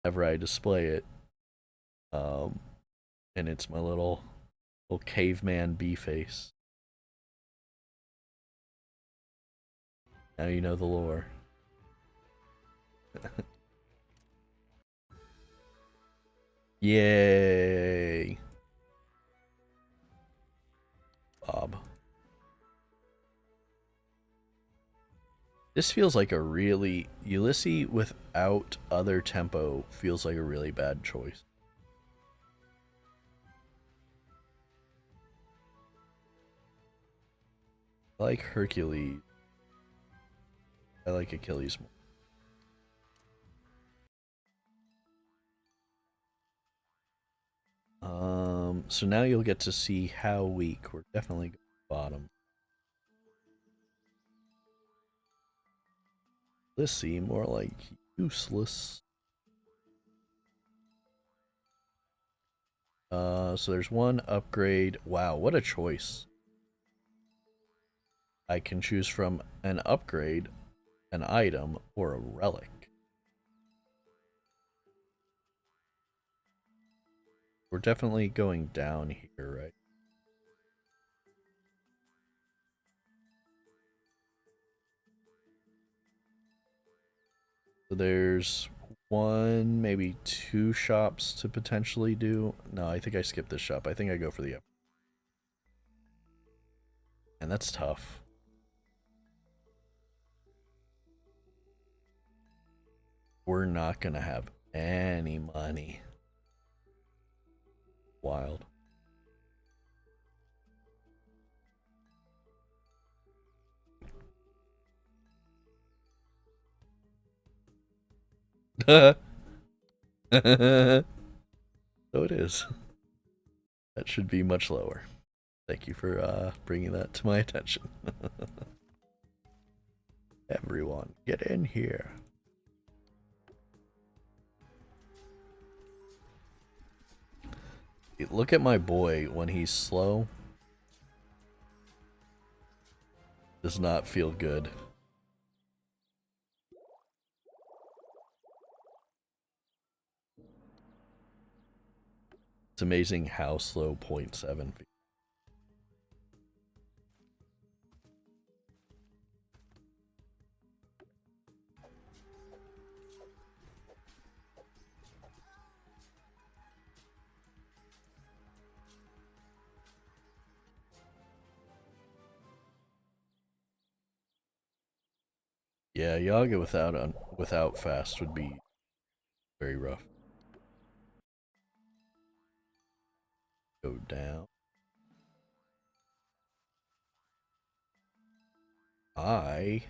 whenever I display it. Um, and it's my little caveman bee face. Now you know the lore. Yay! Bob. This feels like a really Ulysses without other tempo feels like a really bad choice. I like Hercules. I like Achilles more. So now you'll get to see how weak we're definitely going bottom. Let's see, more like useless. So there's one upgrade. Wow, what a choice. I can choose from an upgrade, an item, or a relic. We're definitely going down here, right? So there's one, maybe two shops to potentially do. No, I think I skipped this shop. I think I go for the up. And that's tough. We're not gonna have any money. Wild. So it is. That should be much lower. Thank you for bringing that to my attention. Everyone, get in here. Look at my boy when he's slow. Does not feel good. It's amazing how slow 0.7 feels. Yeah, Yaga without fast would be very rough. Go down. I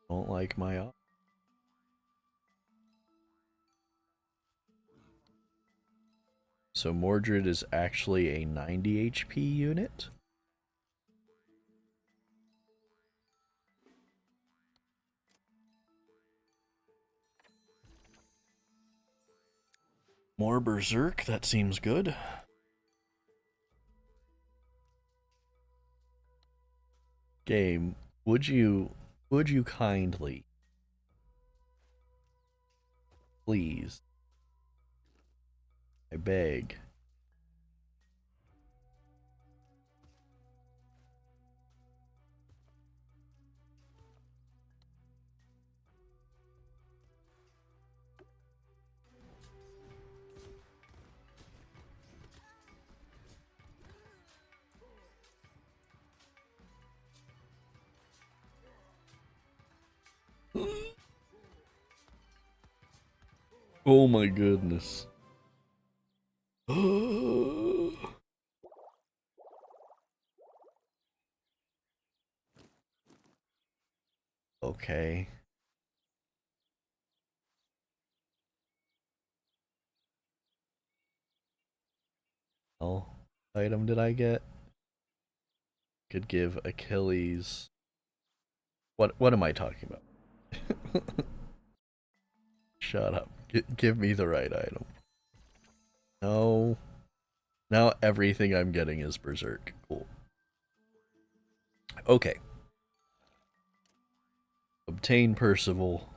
don't like my op. So Mordred is actually a 90 HP unit. More Berserk, that seems good. Game, would you kindly please, I beg. Oh my goodness. Okay. Well, item did I get? Could give Achilles. What am I talking about? Shut up. Give me the right item. No. Now everything I'm getting is Berserk. Cool. Okay. Obtain Percival.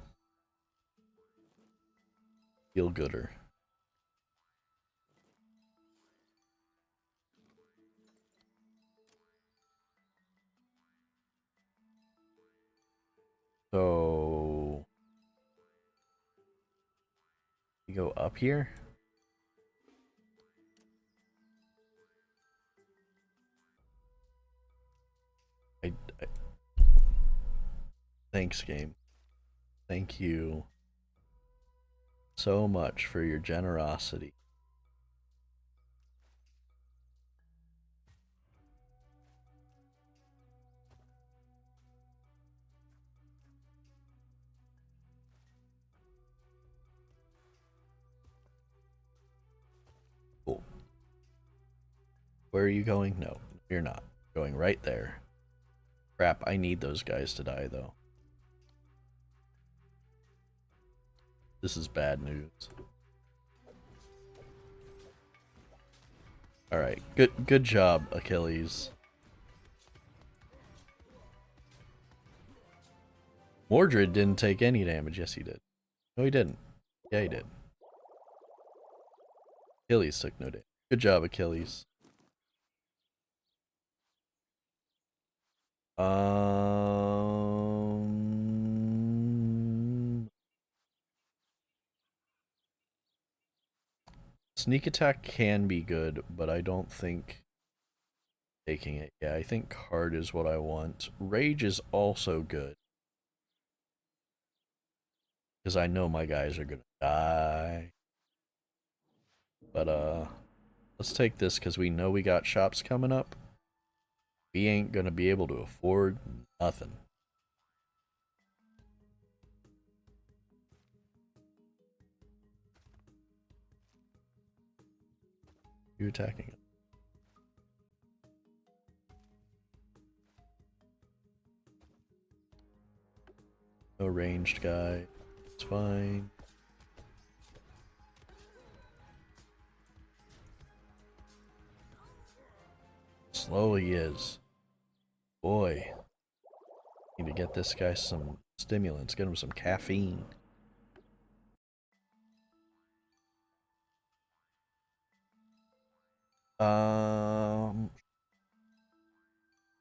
Feel gooder. So you go up here. I thanks, game. Thank you so much for your generosity. Cool. Where are you going? No, you're not. Going right there. Crap, I need those guys to die, though. This is bad news. Alright, good job, Achilles. Mordred didn't take any damage. Yes, he did. No, he didn't. Yeah, he did. Achilles took no damage. Good job, Achilles. Sneak attack can be good, but I don't think taking it. Yeah, I think card is what I want. Rage is also good. Because I know my guys are gonna die. But let's take this because we know we got shops coming up. We ain't gonna be able to afford nothing. You attacking it. No ranged guy. It's fine. Slow he is. Boy. Need to get this guy some stimulants. Get him some caffeine.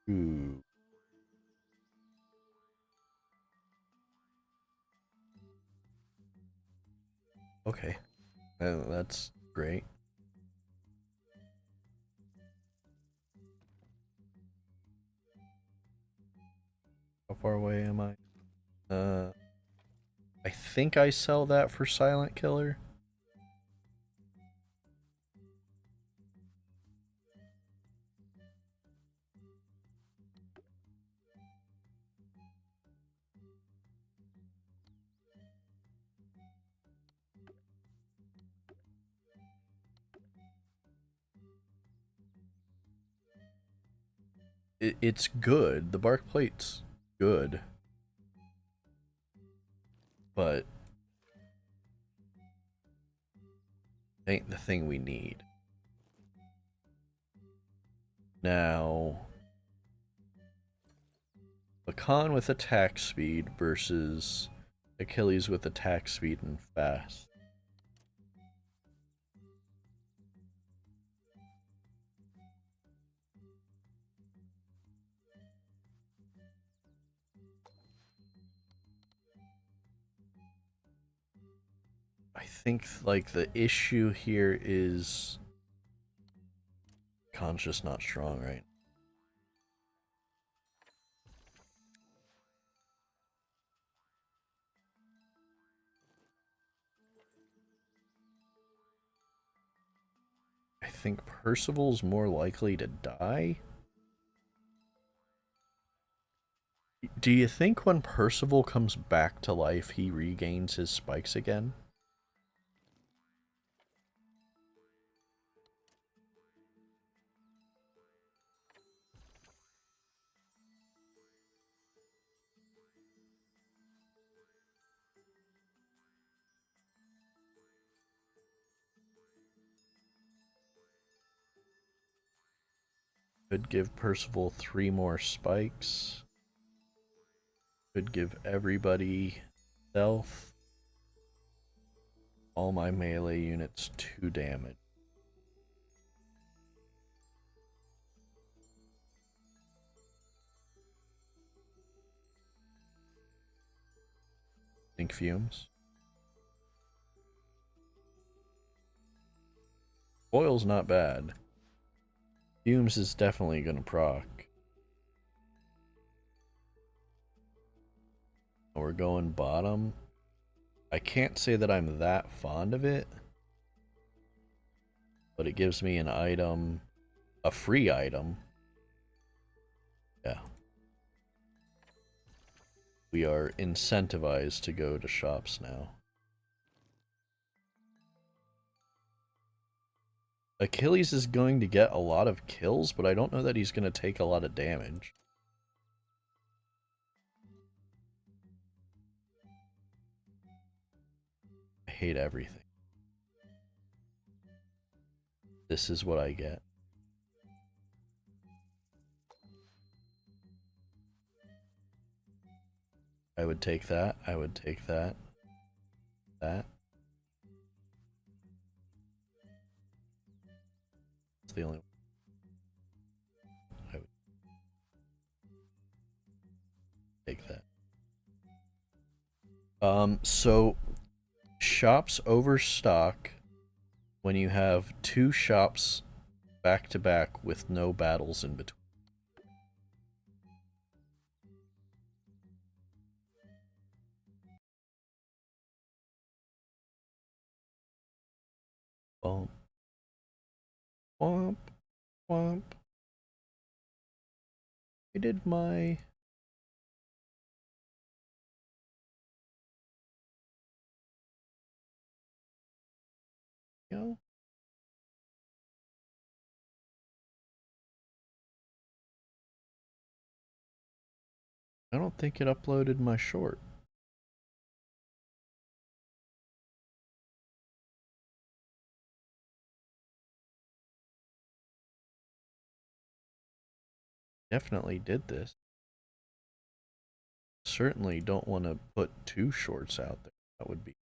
Ooh. Okay. That's great. How far away am I? I think I sell that for Silent Killer. It's good. The bark plate's good. But it ain't the thing we need. Now, Lacan with attack speed versus Achilles with attack speed and fast. I think like the issue here is Khan's just not strong, right? I think Percival's more likely to die. Do you think when Percival comes back to life, he regains his spikes again? Could give Percival 3 more spikes. Could give everybody stealth. all my melee units 2 damage. Think fumes. Oil's not bad. Fumes is definitely gonna proc. We're going bottom. I can't say that I'm that fond of it, but it gives me an item, a free item. Yeah. We are incentivized to go to shops now. Achilles is going to get a lot of kills, but I don't know that he's going to take a lot of damage. I hate everything. This is what I get. I would take that. I would take that. That. It's the only one. I would take that. So shops overstock when you have 2 shops back to back with no battles in between. Bump. Womp. Womp. I did my... You know? I don't think it uploaded my short. Definitely did this. Certainly don't want to put 2 shorts out there. That would be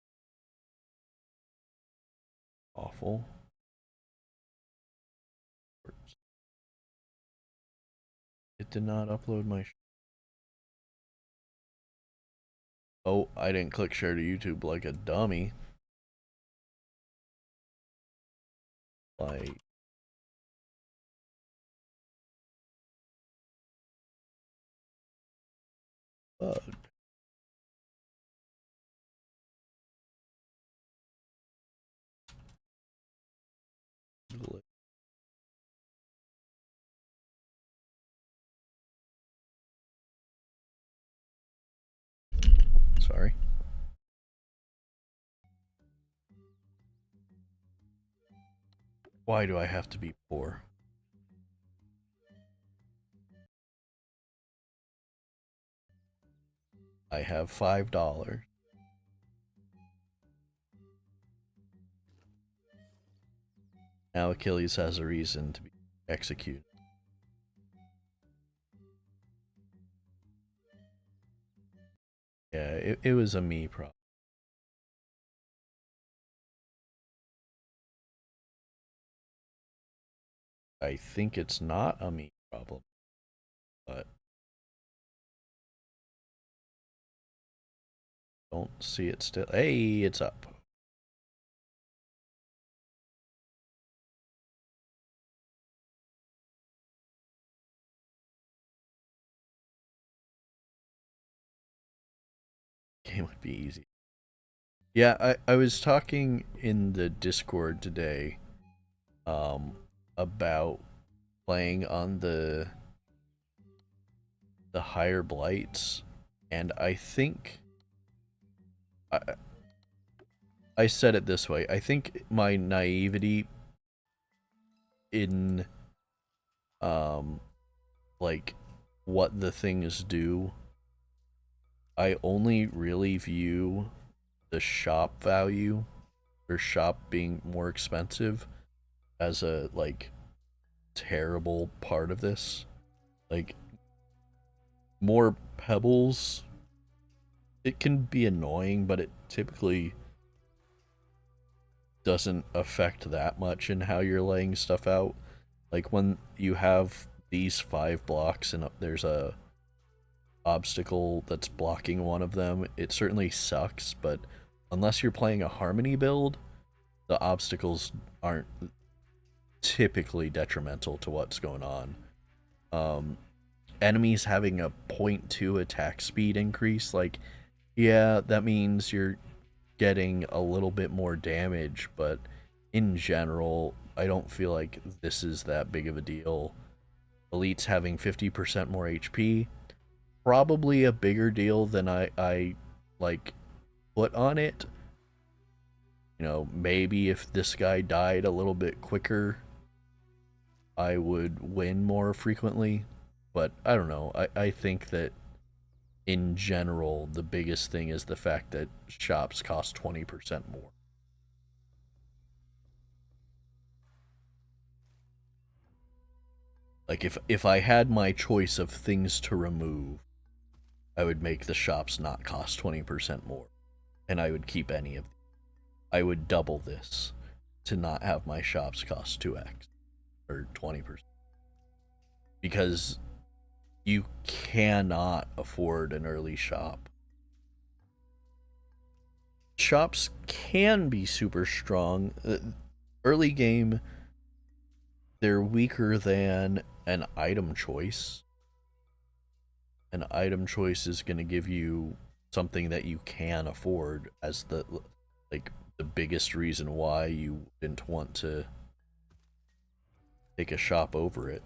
awful. It did not upload my... Oh, I didn't click share to YouTube like a dummy. Like... Bug. Sorry. Why do I have to be poor? I have $5. Now Achilles has a reason to be executed. Yeah, it was a me problem. I think it's not a me problem, but don't see it still. Hey, it's up. Game would be easy. Yeah, I was talking in the Discord today about playing on the higher blights, and I think I said it this way. I think my naivety in like what the things do, I only really view the shop value or shop being more expensive as a like terrible part of this. Like more pebbles, it can be annoying, but it typically doesn't affect that much in how you're laying stuff out. Like when you have these 5 blocks and there's a obstacle that's blocking one of them, it certainly sucks, but unless you're playing a harmony build, the obstacles aren't typically detrimental to what's going on. Um, Enemies having a .2 attack speed increase, like, yeah, that means you're getting a little bit more damage, but in general, I don't feel like this is that big of a deal. Elites having 50% more HP, probably a bigger deal than I like put on it. You know, maybe if this guy died a little bit quicker, I would win more frequently. But I don't know. I think that in general, the biggest thing is the fact that shops cost 20% more. Like if I had my choice of things to remove, I would make the shops not cost 20% more, and I would keep any of them. I would double this to not have my shops cost 2x or 20%, because you cannot afford an early shop. Shops can be super strong. Early game, they're weaker than an item choice. An item choice is going to give you something that you can afford as the biggest reason why you didn't want to take a shop over it.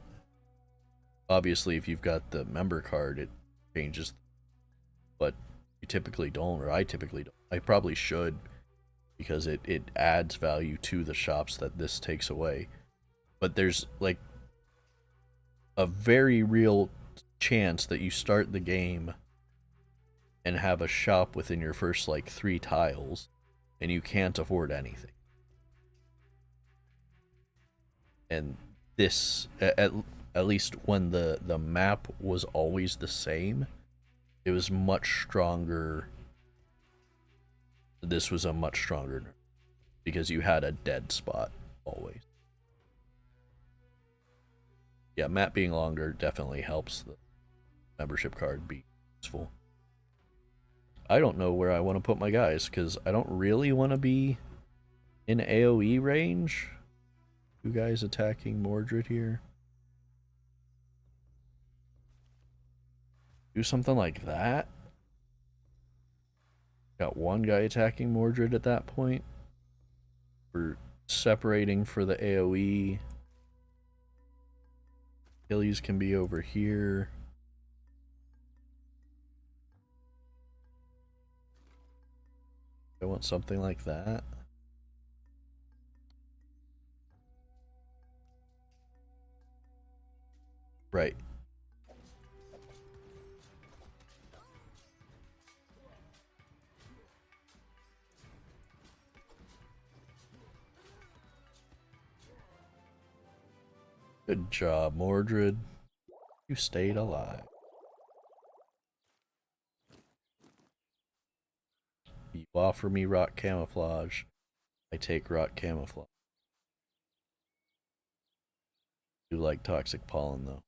Obviously, if you've got the member card, it changes, but you typically don't, or I typically don't. I probably should, because it adds value to the shops that this takes away. But there's like a very real chance that you start the game and have a shop within your first like 3 tiles and you can't afford anything. And this at least when the map was always the same, it was much stronger. This was a much stronger nerf because you had a dead spot always. Yeah, map being longer definitely helps the membership card be useful. I don't know where I want to put my guys because I don't really want to be in AoE range. 2 guys attacking Mordred here. Do something like that. Got 1 guy attacking Mordred at that point. We're separating for the AoE. Achilles can be over here. I want something like that. Right. Good job, Mordred. You stayed alive. You offer me rock camouflage. I take rock camouflage. You like toxic pollen, though.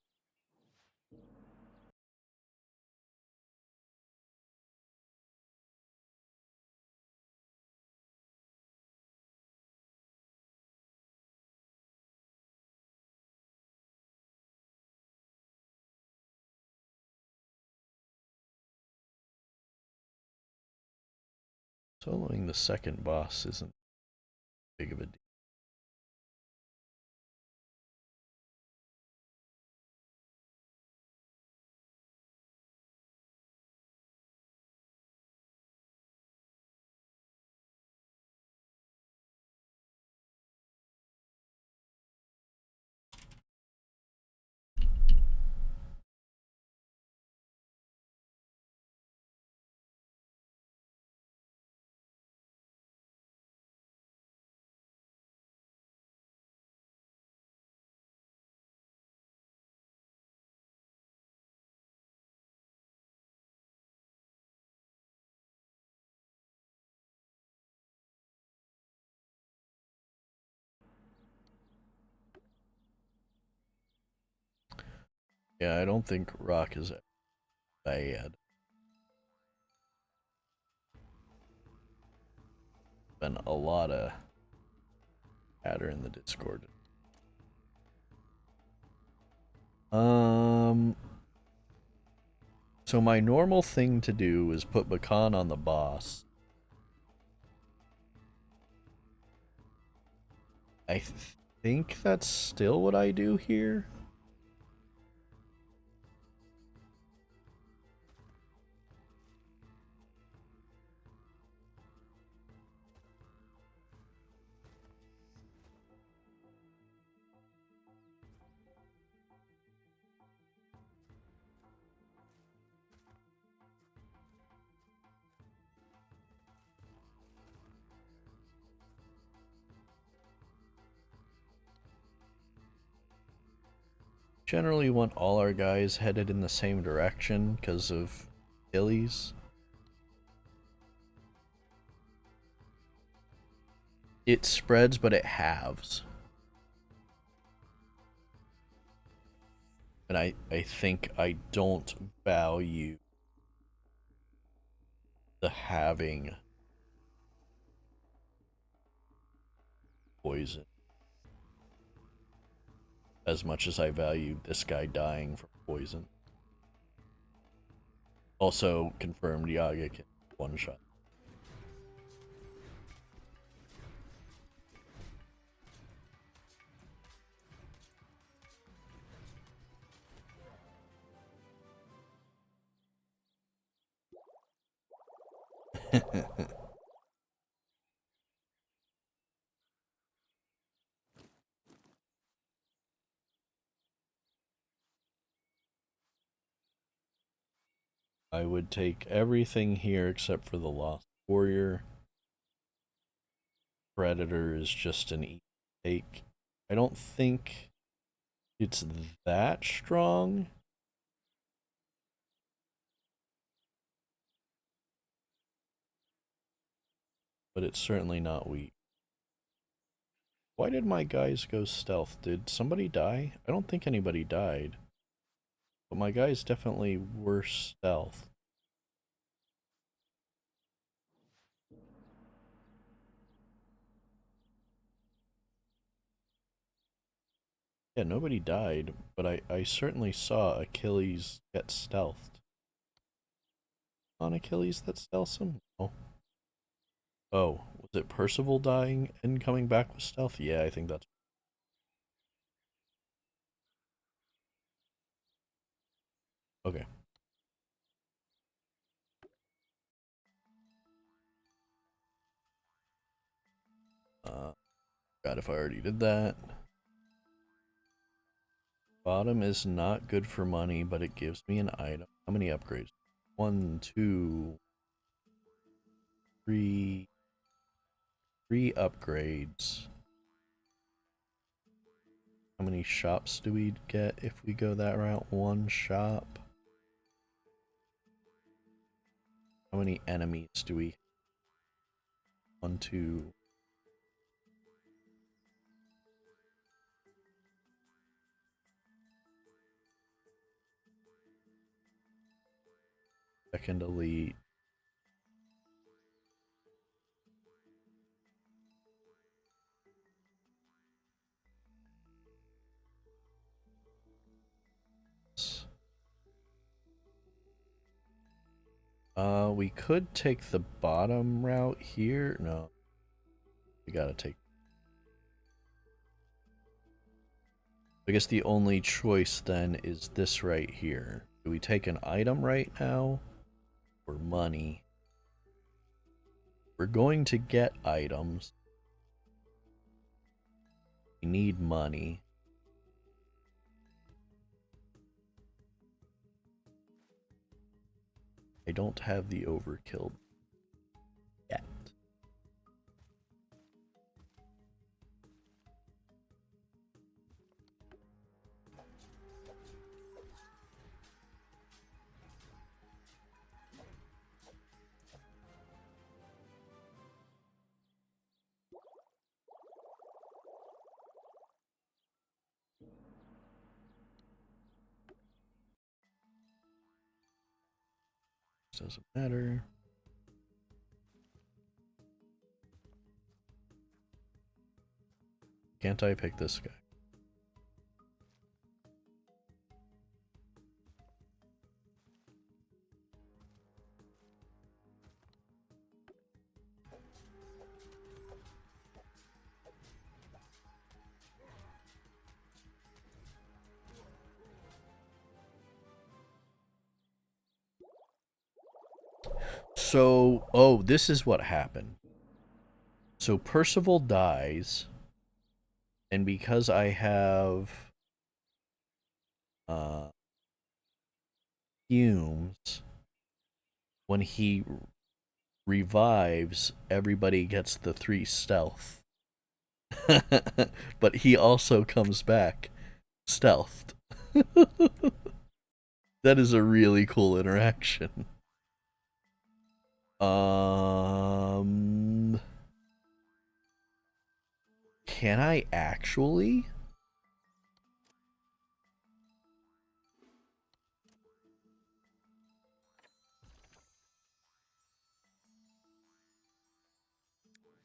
Soloing the second boss isn't big of a deal. Yeah, I don't think rock is bad. Been a lot of chatter in the Discord. So my normal thing to do is put Bakan on the boss. I think that's still what I do here. Generally want all our guys headed in the same direction because of Achilles. It spreads, but it halves. And I think I don't value the having poison as much as I value this guy dying from poison. Also confirmed Yaga can one shot. I would take everything here except for the Lost Warrior. Predator is just an easy take. I don't think it's that strong. But it's certainly not weak. Why did my guys go stealth? Did somebody die? I don't think anybody died. But my guys definitely were stealth. Yeah, nobody died, but I certainly saw Achilles get stealthed. On Achilles that stealths him? Oh. Oh, was it Percival dying and coming back with stealth? Yeah, I think that's... Okay. God, if I already did that. Bottom is not good for money, but it gives me an item. How many upgrades? 1, 2, 3... 3 upgrades. How many shops do we get if we go that route? 1 shop. How many enemies do we... 1, 2... Second elite. We could take the bottom route here. No. We gotta take... I guess the only choice then is this right here. Do we take an item right now? Or money? We're going to get items. We need money. I don't have the overkill yet. Doesn't matter. Can't I pick this guy? So, oh, this is what happened. So Percival dies, and because I have fumes, when he revives, everybody gets the 3 stealth. But he also comes back stealthed. That is a really cool interaction. Can I actually?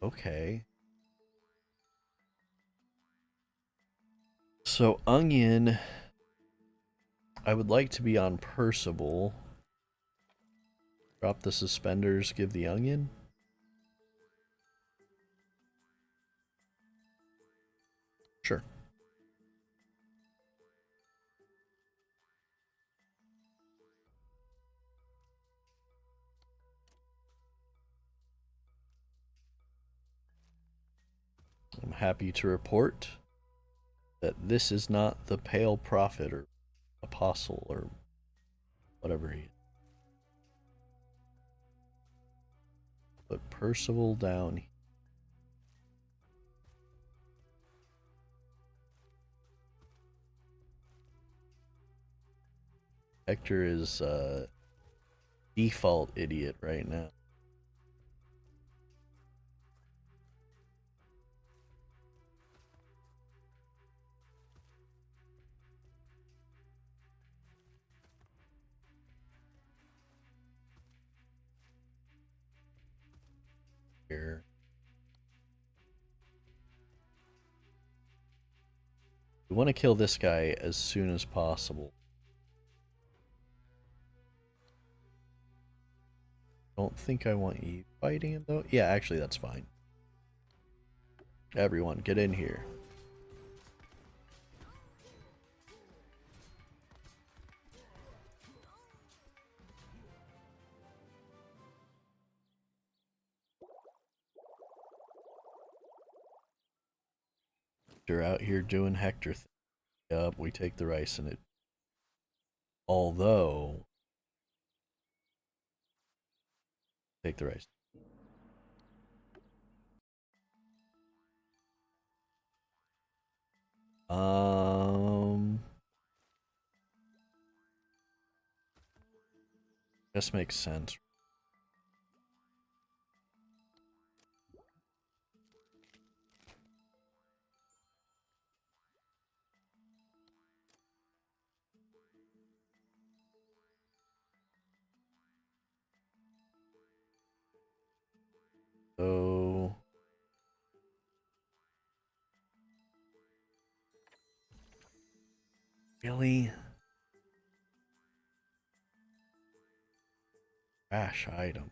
Okay. So Onion, I would like to be on Percival. Drop the suspenders, give the Onion. Sure. I'm happy to report that this is not the Pale Prophet or Apostle or whatever he is. Put Percival down. Hector is default idiot right now. Here. We want to kill this guy as soon as possible. Don't think I want you fighting him though. Yeah, actually that's fine. Everyone, get in here. They're out here doing Hector thing. Yup, we take the rice in it. Although, take the rice. This makes sense. So, really? Trash item.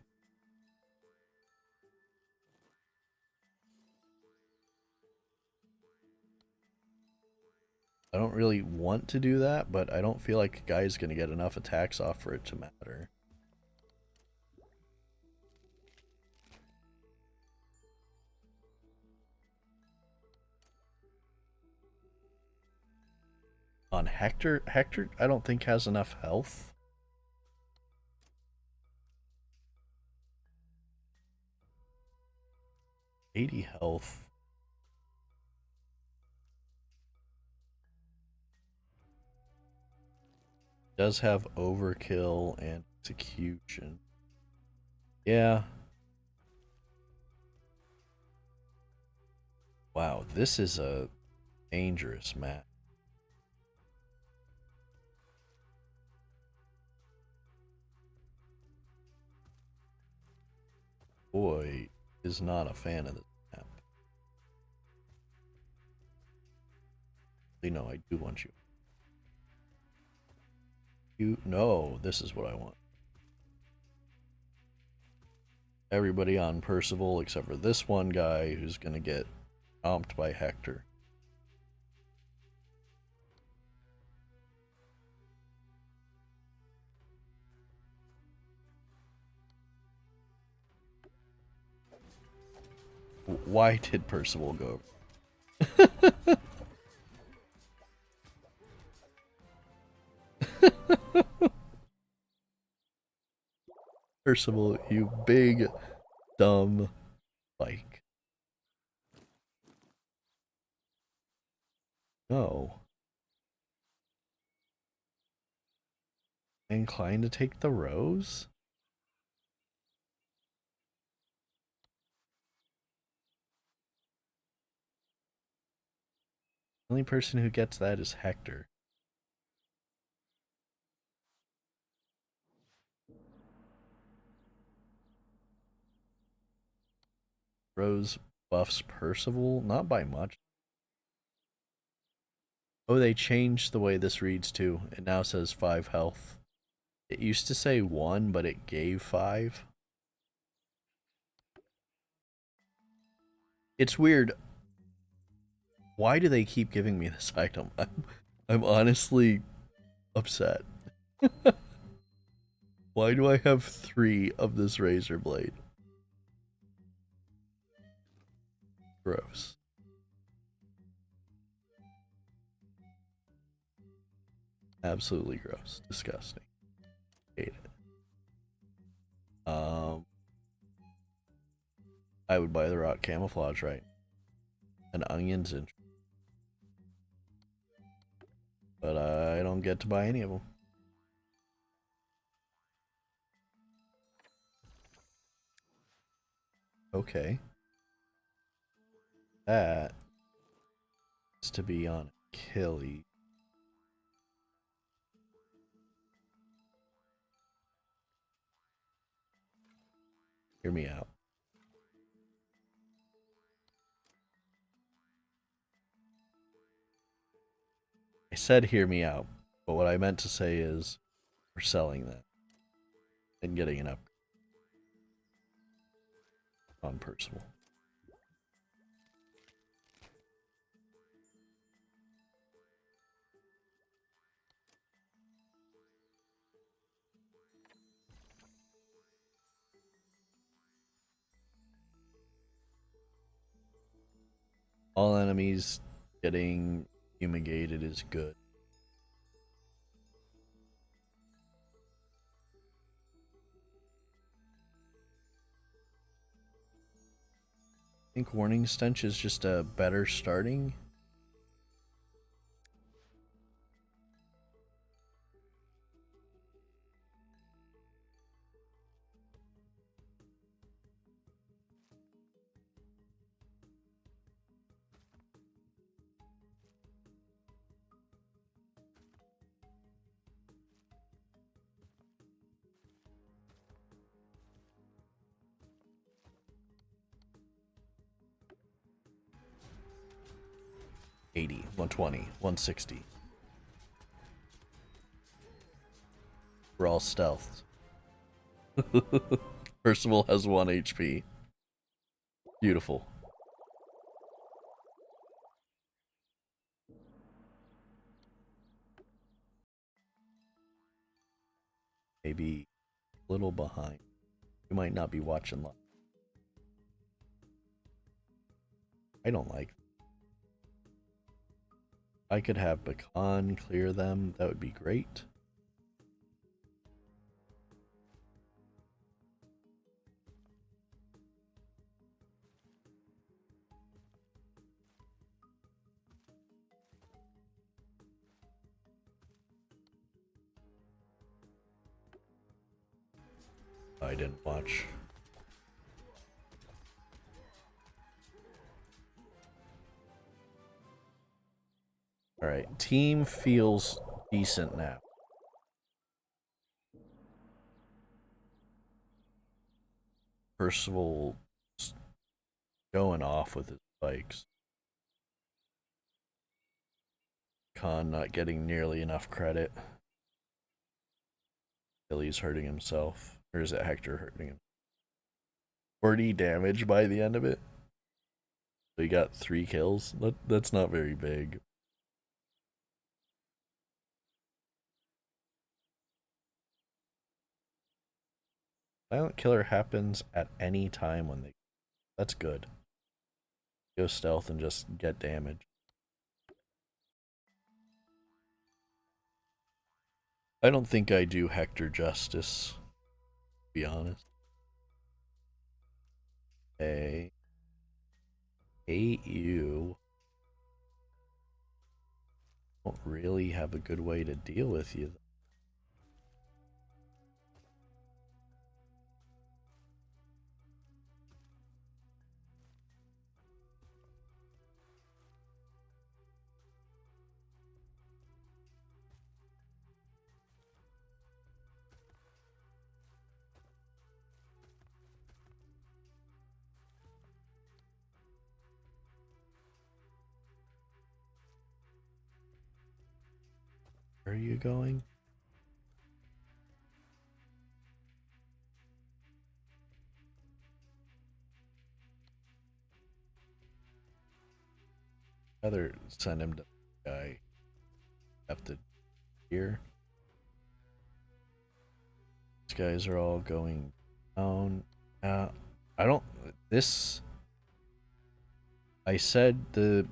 I don't really want to do that, but I don't feel like a guy's gonna get enough attacks off for it to matter. On Hector, Hector I don't think has enough health. 80 health. Does have overkill and execution. Yeah. Wow, this is a dangerous map. boy is not a fan of this map. No, I do want you. No, this is what I want. Everybody on Percival except for this one guy who's gonna get stomped by Hector. Why did Percival go? Percival, you big dumb bike. No. Inclined to take the rose? The only person who gets that is Hector. Rose buffs Percival, not by much. Oh, they changed the way this reads too. It now says 5 health. It used to say 1, but it gave 5. It's weird. Why do they keep giving me this item? I'm honestly upset. Why do I have 3 of this razor blade? Gross. Absolutely gross. Disgusting. Hate it. I would buy the rock camouflage, right? And onions and... But I don't get to buy any of them. Okay. That is to be on Achilles. Hear me out. I said hear me out, but what I meant to say is we're selling that and getting an upgrade on Percival. All enemies getting fumigated is good. I think Warning Stench is just a better starting. $80, $120, $160. We're all stealthed. Percival has 1 HP. Beautiful. Maybe a little behind. You might not be watching live. I don't like. I could have Bakan clear them. That would be great. I didn't watch. Alright, team feels decent now. Percival going off with his spikes. Khan not getting nearly enough credit. Billy's hurting himself. Or is it Hector hurting him? 40 damage by the end of it. So he got 3 kills. That's not very big. Silent killer happens at any time when they. That's good. Go stealth and just get damage. I don't think I do Hector justice, to be honest. I hate you. Don't really have a good way to deal with you. Where are you going? Rather send him to the guy. Have to here. These guys are all going down. I don't. This. I said the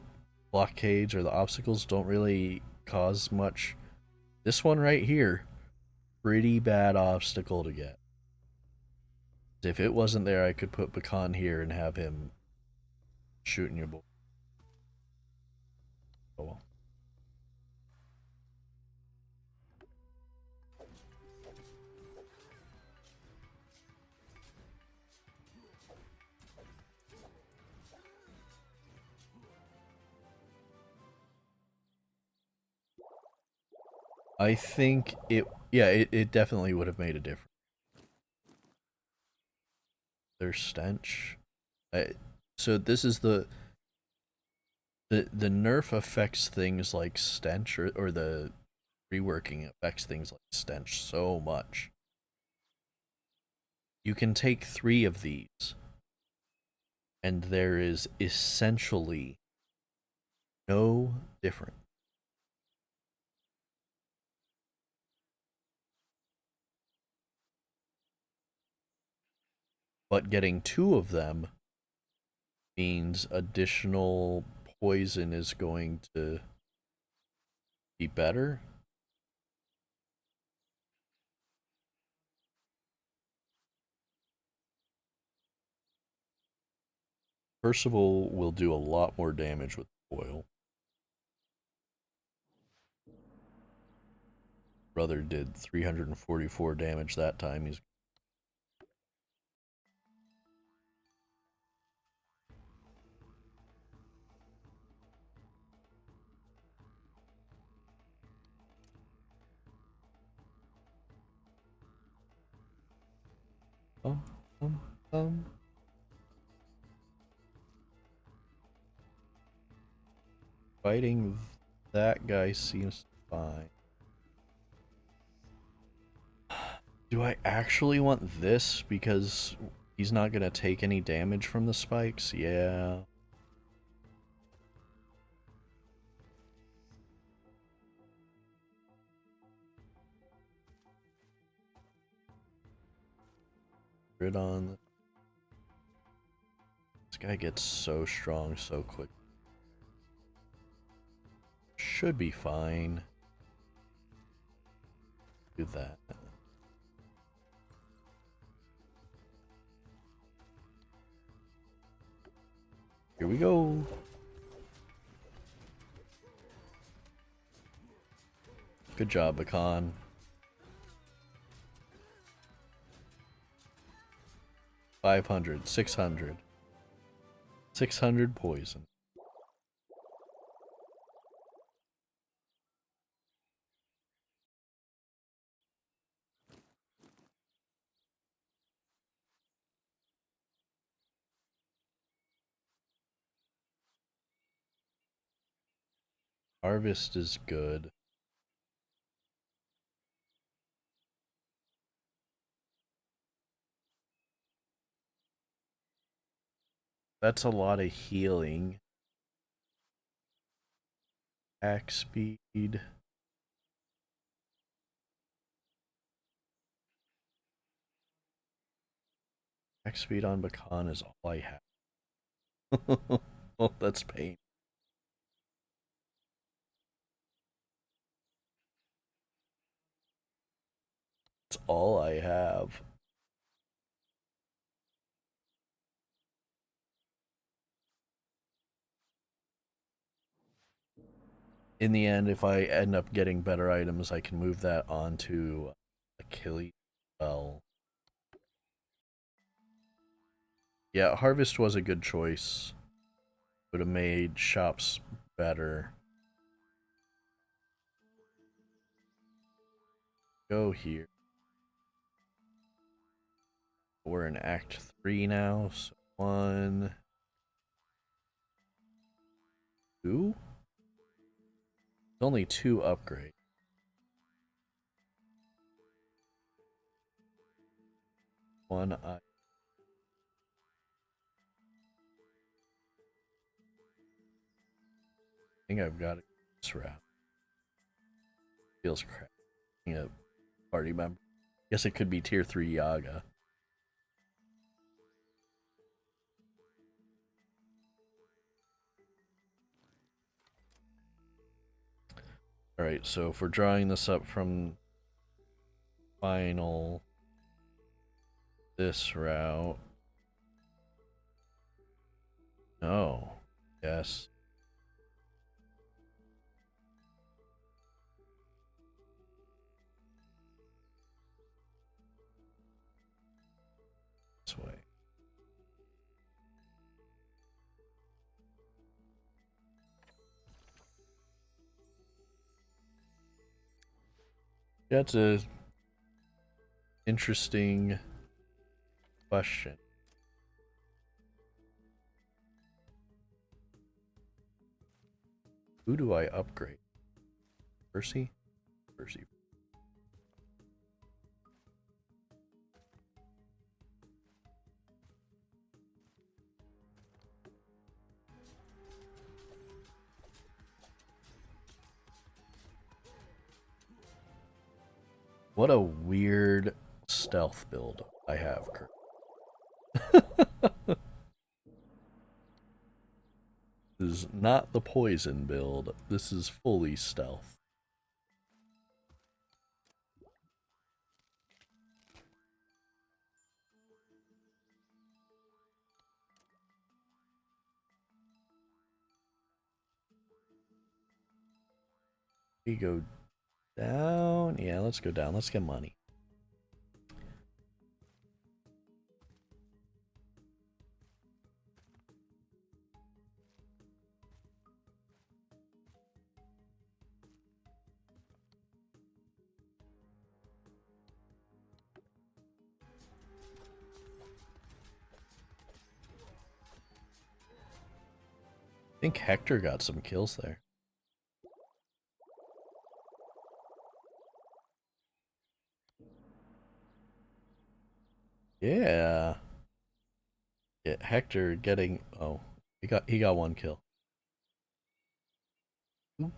blockades or the obstacles don't really cause much. This one right here, pretty bad obstacle to get. If it wasn't there, I could put Bakan here and have him shooting your boy. Oh well. I think it definitely would have made a difference. Their stench. So this is the nerf affects things like stench, or the reworking affects things like stench so much. You can take 3 of these, and there is essentially no difference. But getting 2 of them means additional poison is going to be better. Percival will do a lot more damage with oil. Brother did 344 damage that time. He's um, um, um. Fighting that guy seems fine. Do I actually want this because he's not gonna take any damage from the spikes? Yeah. Grid on. This guy gets so strong so quick. Should be fine. Do that. Here we go. Good job, Bakan. 500, 600. 600 poison. Harvest is good. That's a lot of healing. Attack speed. Attack speed on Bakan is all I have. Oh, that's pain. It's all I have. In the end, if I end up getting better items, I can move that onto Achilles. Well, yeah, Harvest was a good choice. Would have made shops better. Go here. We're in Act 3 now. So 1, 2? Only 2 upgrades. One, I think I've got this route. Feels crap. A party member. Guess it could be tier 3 Yaga. Alright, so if we're drawing this up from final this route. No. Yes. This way. That's a interesting question. Who do I upgrade? Percy? Percy. What a weird stealth build I have, Kurt. This is not the poison build. This is fully stealth. We go down. Yeah, let's go down. Let's get money. I think Hector got some kills there. Yeah. Yeah, Hector getting he got 1 kill. Who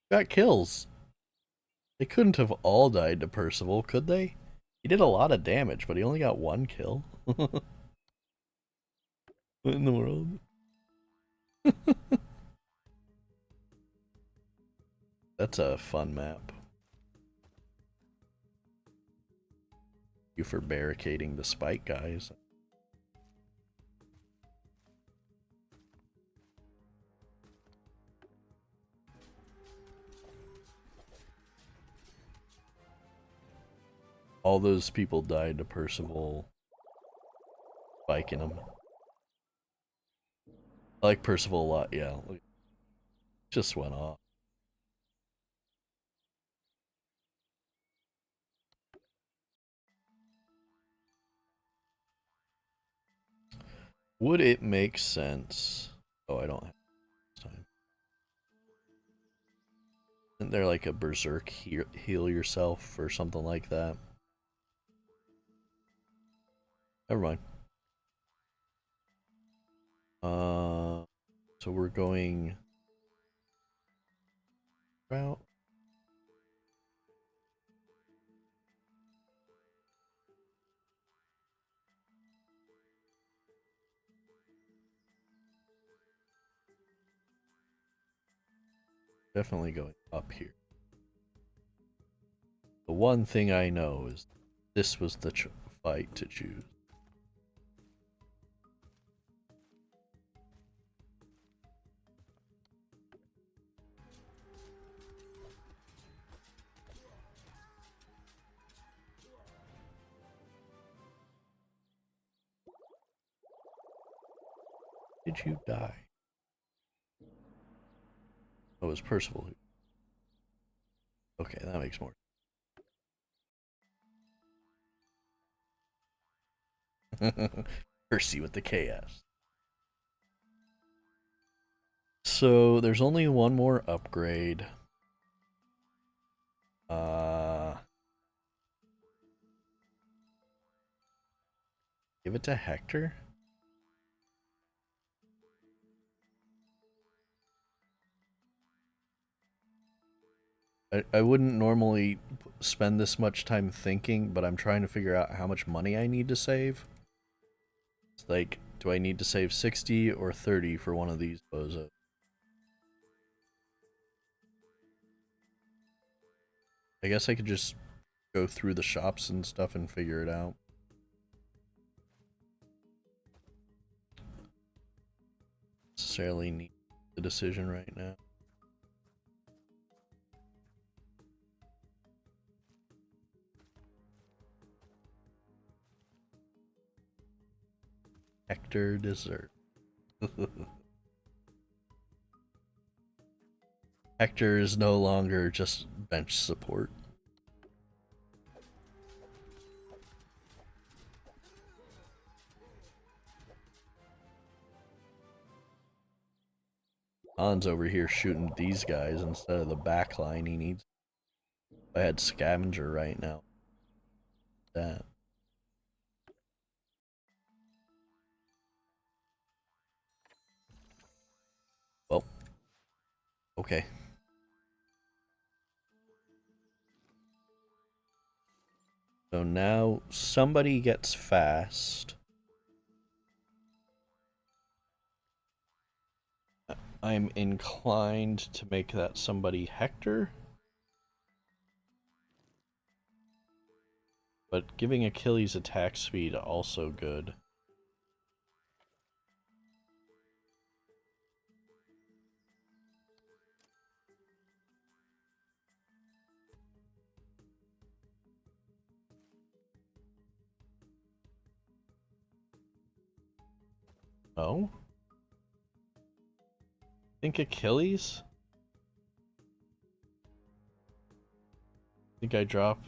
got kills? They couldn't have all died to Percival, could they? He did a lot of damage, but he only got 1 kill. What in the world? That's a fun map. You for barricading the spike guys. All those people died to Percival spiking him. I like Percival a lot, yeah. Just went off. Would it make sense? Oh, I don't have time. there like a berserk heal yourself or something like that? Never mind. So we're going route. Definitely going up here. The one thing I know is this was the fight to choose. Did you die? Oh, it was Percival who. Okay, that makes more. Percy with the KS. So there's only one more upgrade. Give it to Hector. I wouldn't normally spend this much time thinking, but I'm trying to figure out how much money I need to save. It's like, do I need to save 60 or 30 for one of these bozos? I guess I could just go through the shops and stuff and figure it out. Necessarily need the decision right now. Hector dessert. Hector is no longer just bench support. Han's over here shooting these guys instead of the back line he needs. If I had Scavenger right now. That. Well. Okay. So now somebody gets fast. I'm inclined to make that somebody Hector. But giving Achilles attack speed also good. Oh? Think Achilles? Think I drop.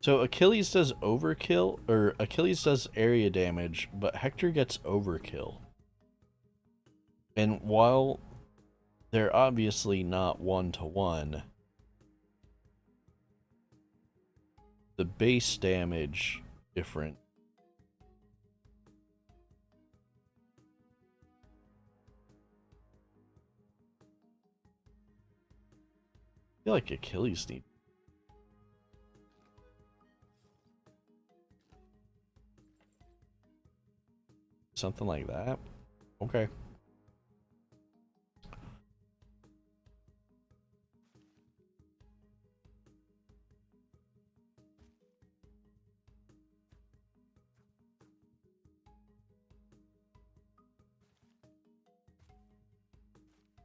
So Achilles does overkill, or Achilles does area damage, but Hector gets overkill. And while they're obviously not one-to-one, the base damage different. I feel like Achilles needs something like that. Okay.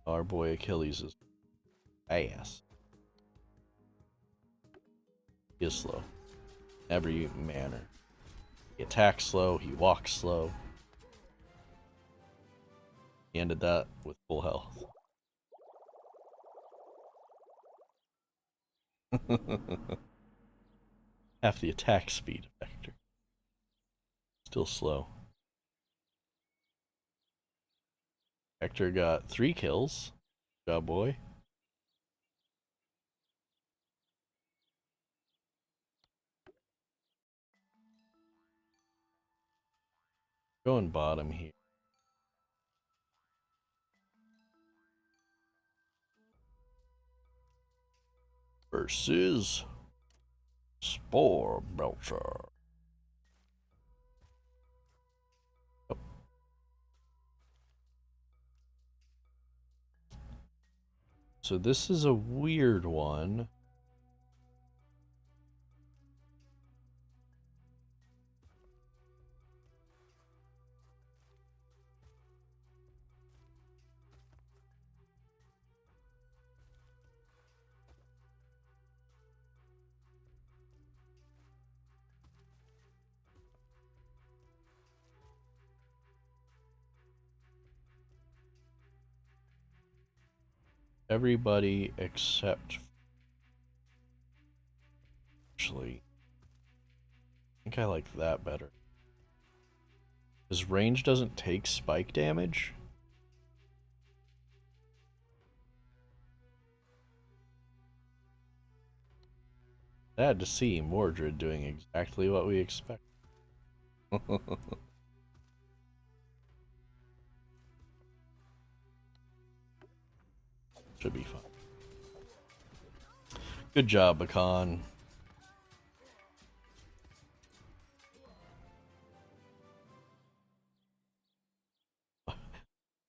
Our boy Achilles is ass. He is slow. Every manner. He attacks slow, he walks slow. He ended that with full health. Half the attack speed of Hector. Still slow. Hector got 3 kills. Good job, boy. Going bottom here. Versus Spore Belcher. Oh. So this is a weird one. Everybody except... Actually, I think I like that better. His range doesn't take spike damage. Sad to see Mordred doing exactly what we expect. Should be fun. Good job, Bakan.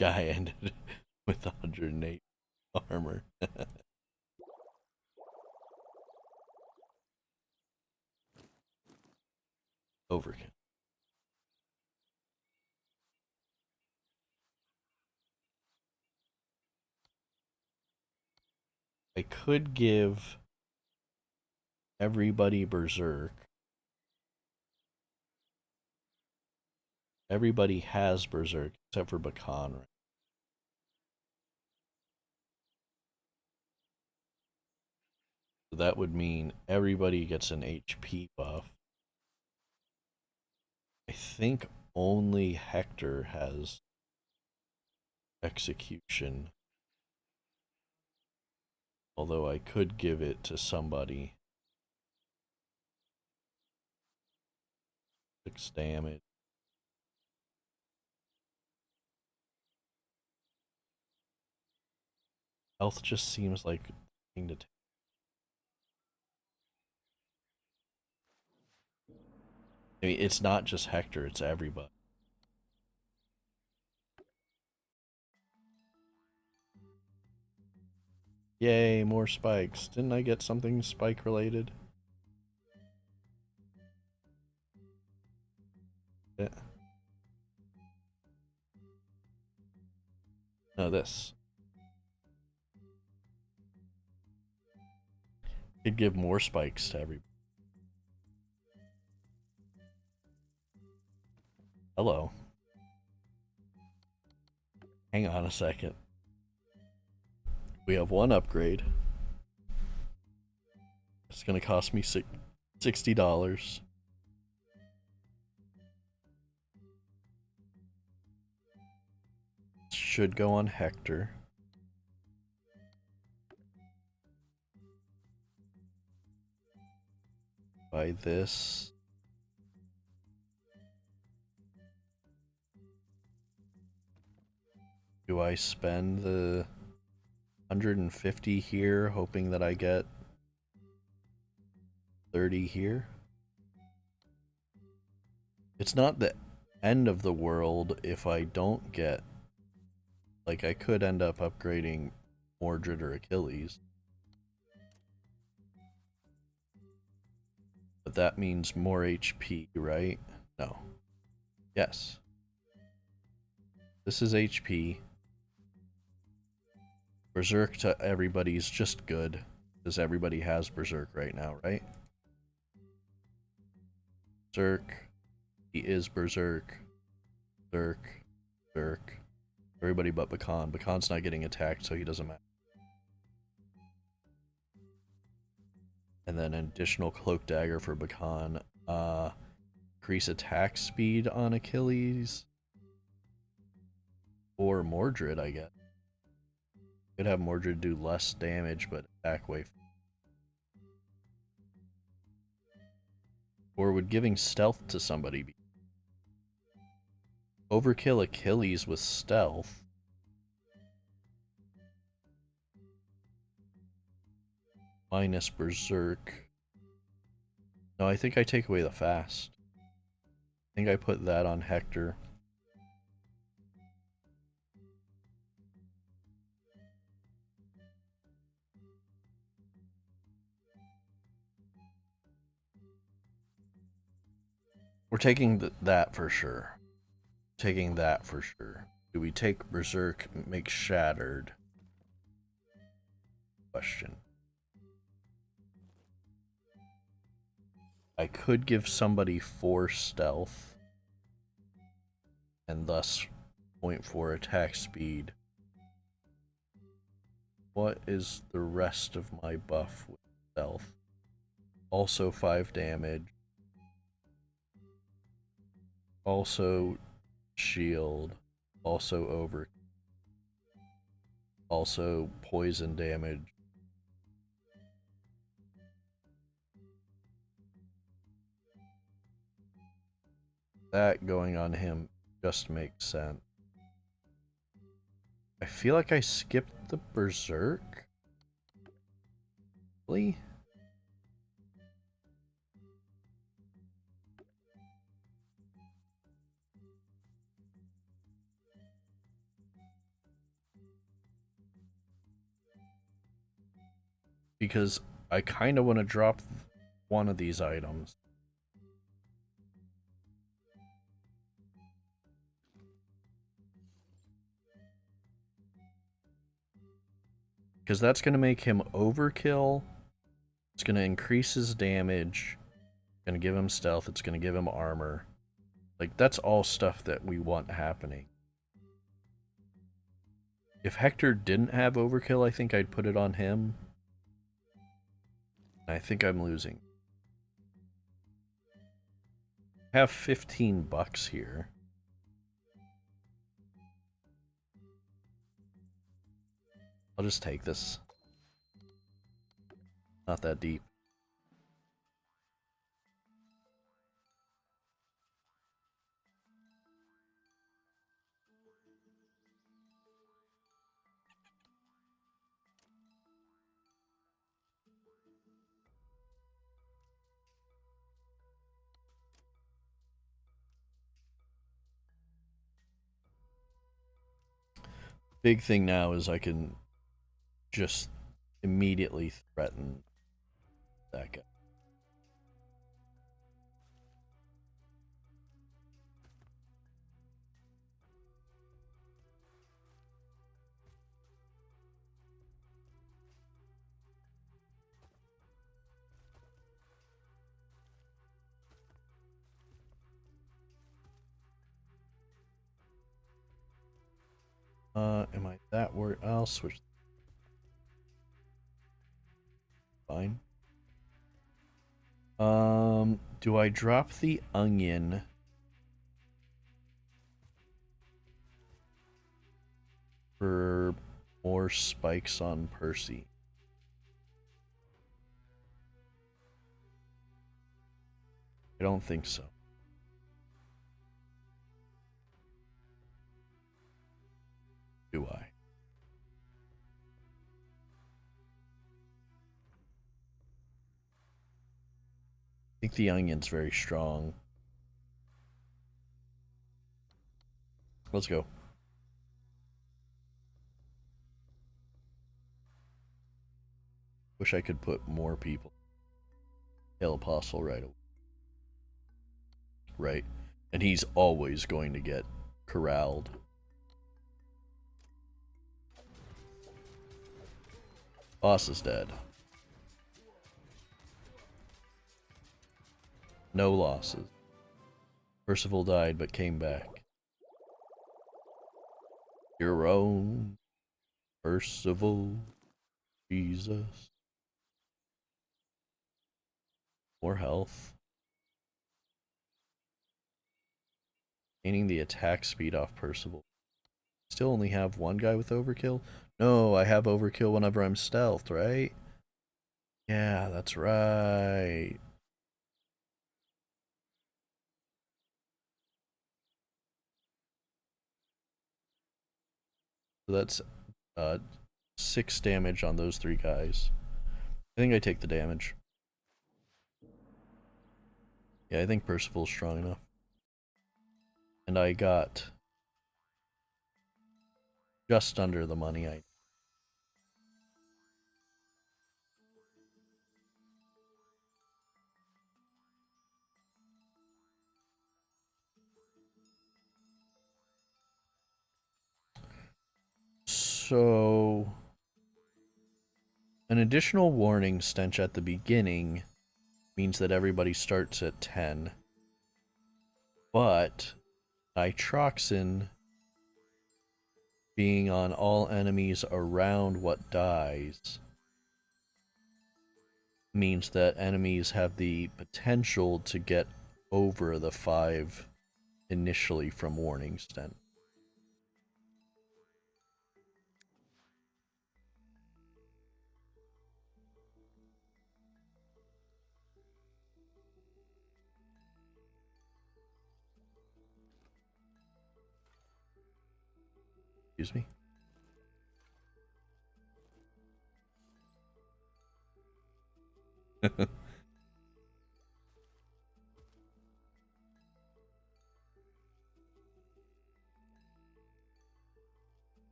Guy ended with 108 armor. Overkill. I could give everybody Berserk. Everybody has Berserk except for Bakan. Right? So that would mean everybody gets an HP buff. I think only Hector has Execution. Although I could give it to somebody. 6 damage. Health just seems like a thing to take. I mean, it's not just Hector, it's everybody. Yay, more spikes. Didn't I get something spike related? Yeah. No, this. Could give more spikes to everybody. Hello. Hang on a second. We have one upgrade. It's gonna cost me $60. Should go on Hector. Buy this. Do I spend the 150 here, hoping that I get 30 here? It's not the end of the world if I don't get... Like, I could end up upgrading Mordred or Achilles. But that means more HP, right? No. Yes. This is HP. Berserk to everybody's just good. Because everybody has Berserk right now, right? Berserk. He is Berserk. Berserk. Berserk. Everybody but Bakan. Bakan's not getting attacked, so he doesn't matter. And then an additional Cloak Dagger for Bakan. Increase attack speed on Achilles. Or Mordred, I guess. Could have Mordred do less damage, but attack way. Or would giving stealth to somebody be? Overkill Achilles with stealth. Minus Berserk. No, I think I take away the fast. I think I put that on Hector. We're taking that for sure. Taking that for sure. Do we take Berserk, make Shattered? Question. I could give somebody 4 stealth and thus 0.4 attack speed. What is the rest of my buff with stealth? Also 5 damage. Also shield. Also over. Also poison damage. That going on him just makes sense. I feel like I skipped the Berserk. Really? Because I kind of want to drop one of these items. Because that's going to make him overkill. It's going to increase his damage. It's going to give him stealth. It's going to give him armor. Like, that's all stuff that we want happening. If Hector didn't have overkill, I think I'd put it on him. I think I'm losing. I have $15 here. I'll just take this. Not that deep. Big thing now is I can just immediately threaten that guy. Am I that worried? I'll switch. Fine. Do I drop the onion? For more spikes on Percy? I don't think so. Do I? I think the onion's very strong. Let's go. Wish I could put more people. Hail Apostle right away. Right. And he's always going to get corralled. Boss is dead. No losses. Percival died but came back. Your own Percival Jesus. More health. Gaining the attack speed off Percival. Still only have one guy with overkill? No, I have overkill whenever I'm stealthed, right? Yeah, that's right. So that's uh 6 damage on those 3 guys. I think I take the damage. Yeah, I think Percival's strong enough. And I got just under the money I. So an additional warning stench at the beginning means that everybody starts at 10. But nitroxin being on all enemies around what dies means that enemies have the potential to get over the 5 initially from warning stench. Excuse me?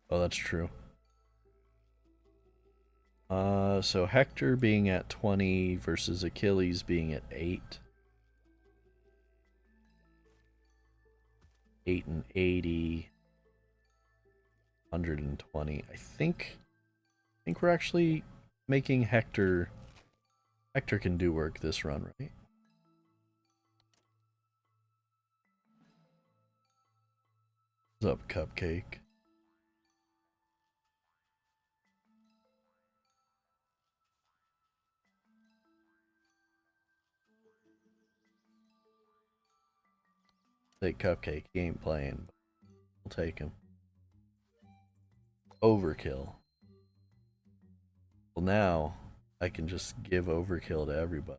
Oh, that's true. So Hector being at 20 versus Achilles being at 8. 8 and 80. 120. I think we're actually making Hector can do work this run, right? What's up, Cupcake? Take Cupcake. He ain't playing, but we'll take him. Overkill. Well, now I can just give overkill to everybody.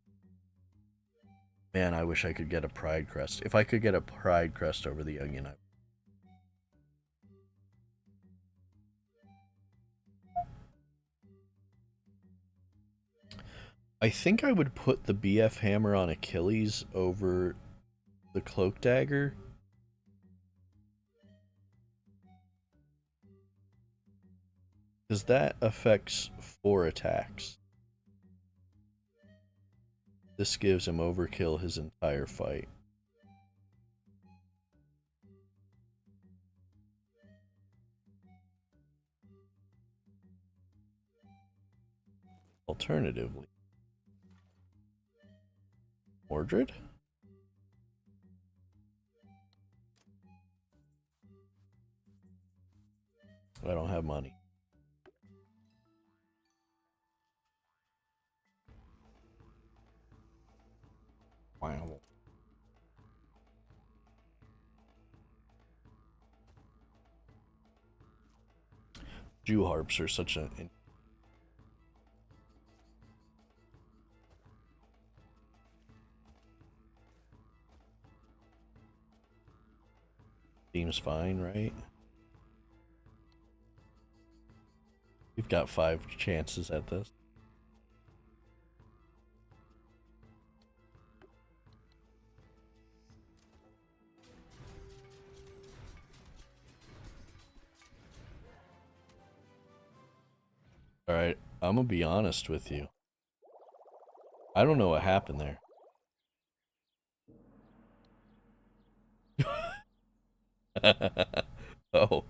Man, I wish I could get a pride crest. If I could get a pride crest over the onion, I think I would put the BF hammer on Achilles over the cloak dagger. Because that affects 4 attacks. This gives him overkill his entire fight. Alternatively, Mordred? I don't have money. Wow. Jew harps are such a. Seems fine, right? We've got 5 chances at this. Alright, I'm gonna be honest with you. I don't know what happened there. Oh.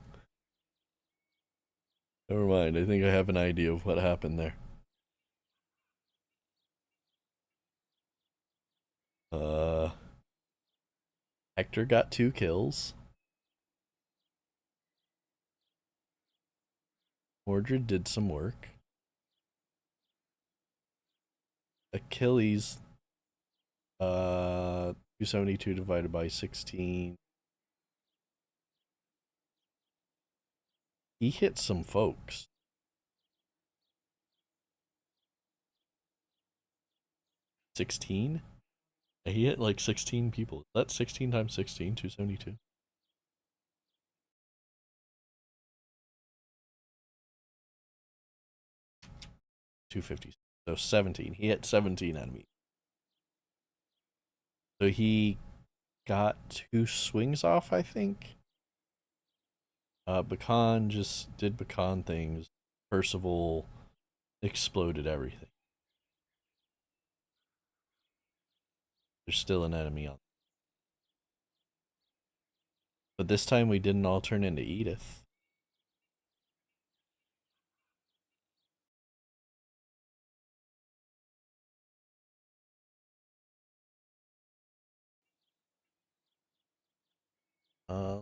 Never mind, I think I have an idea of what happened there. Hector got 2 kills. Mordred did some work. Achilles, 272 divided by 16. He hit some folks. 16? He hit like 16 people. That's 16 times 16, 272. 250. So 17. He hit 17 enemies. So he got 2 swings off, I think. Bakan just did Bakan things. Percival exploded everything. There's still an enemy on. But this time we didn't all turn into Edith.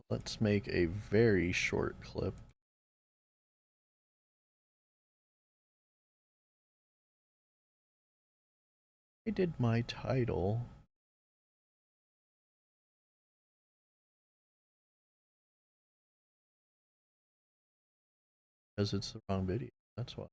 Let's make a very short clip. I did my title. Because it's the wrong video. That's why.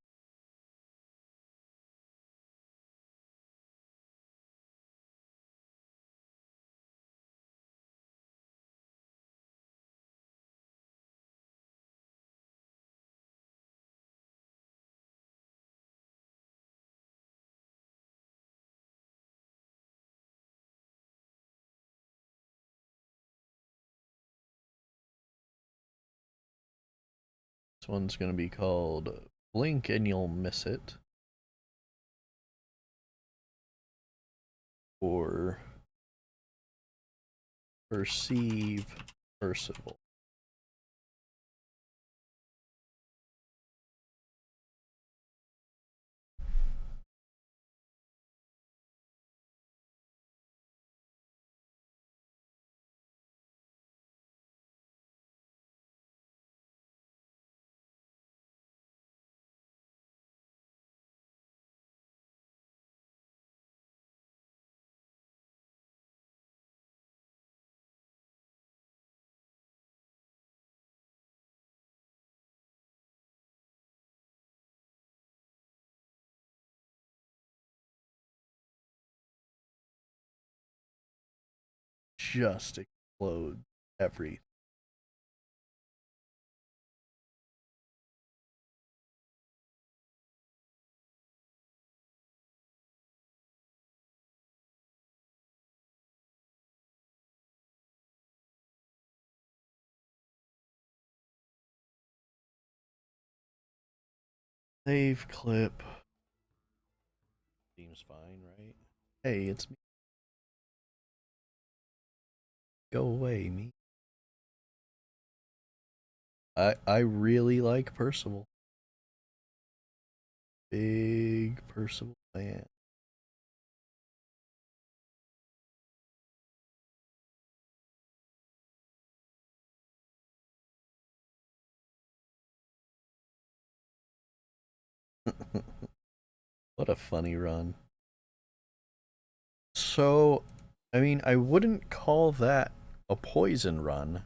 This one's going to be called Blink and You'll Miss It. Or Perceive Percival. Just explode everything. Save clip. Seems fine, right? Hey, it's me. Go away, me. I really like Percival. Big Percival fan. What a funny run. So, I mean, I wouldn't call that a poison run.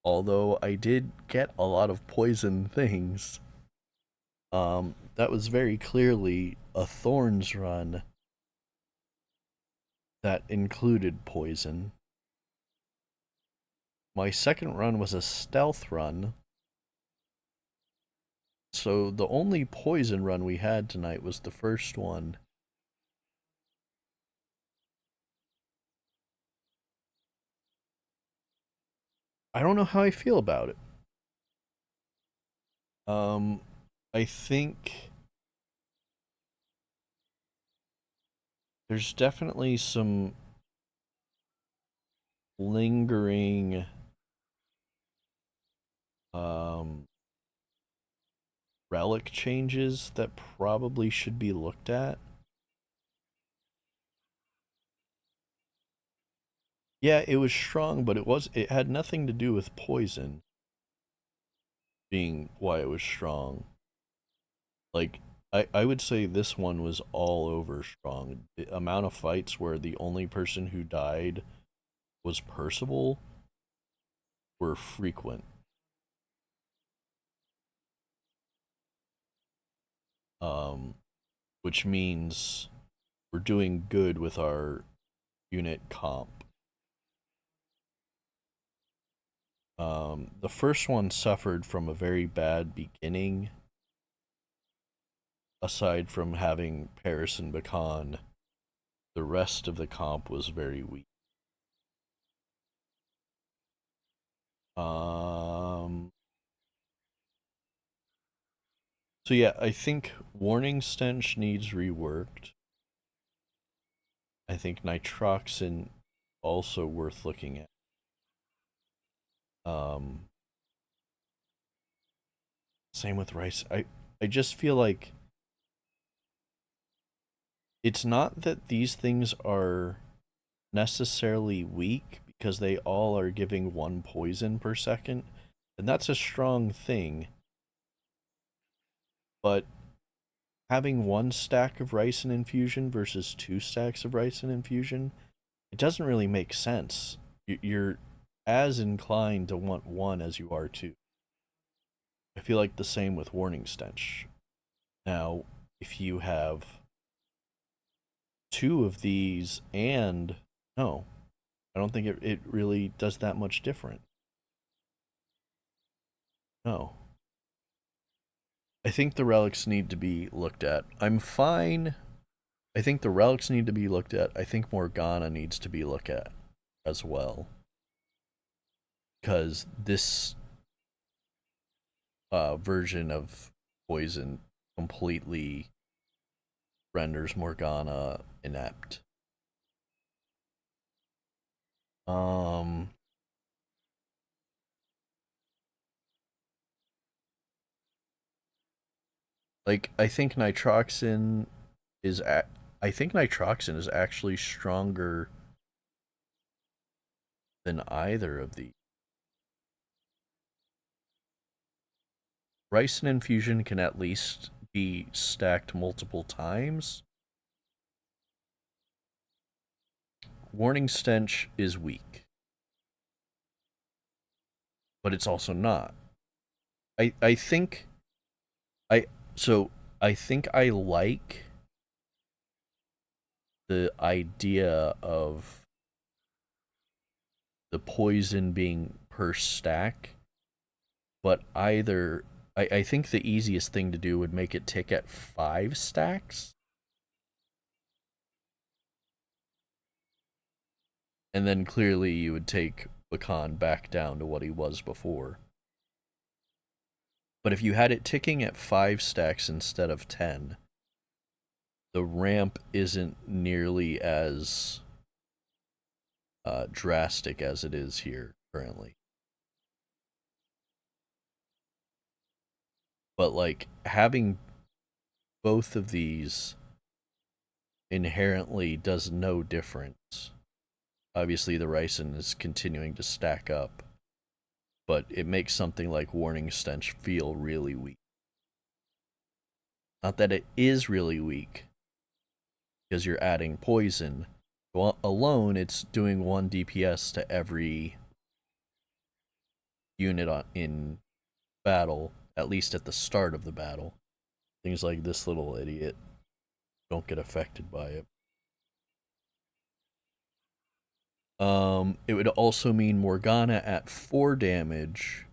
Although I did get a lot of poison things. That was very clearly a Thorns run that included poison. My second run was a stealth run. So the only poison run we had tonight was the first one. I don't know how I feel about it. I think there's definitely some lingering relic changes that probably should be looked at. Yeah, it was strong, but it had nothing to do with poison being why it was strong. Like I would say this one was all over strong. The amount of fights where the only person who died was Percival were frequent. um, which means we're doing good with our unit comp. The first one suffered from a very bad beginning. Aside from having Paris and Bacan, the rest of the comp was very weak. Um, so yeah, I think Warning Stench needs reworked. I think Nitroxin also worth looking at. Um, Same with Rice. I just feel like it's not that these things are necessarily weak because they all are giving one poison per second, and that's a strong thing. But having one stack of Ricin infusion versus two stacks of Ricin infusion, it doesn't really make sense. You're as inclined to want one as you are two. I feel like the same with Warning Stench. Now, if you have two of these and no, I don't think it really does that much different. No. I think the relics need to be looked at. I'm fine. I think the relics need to be looked at. I think Morgana needs to be looked at as well. Because this version of poison completely renders Morgana inept. Um, like I think nitroxin is I think nitroxin is actually stronger than either of these. Ricin infusion can at least be stacked multiple times. Warning stench is weak, but it's also not. I think I so I think I like the idea of the poison being per stack, but I think the easiest thing to do would make it tick at 5 stacks, and then clearly you would take Bacan back down to what he was before. But if you had it ticking at 5 stacks instead of 10, the ramp isn't nearly as drastic as it is here currently. But like having both of these inherently does no difference. Obviously, the Ricin is continuing to stack up, but it makes something like Warning Stench feel really weak. Not that it is really weak, because you're adding poison. Well, alone, it's doing 1 DPS to every unit in battle, at least at the start of the battle. Things like this little idiot don't get affected by it. It would also mean Morgana at 4 damage.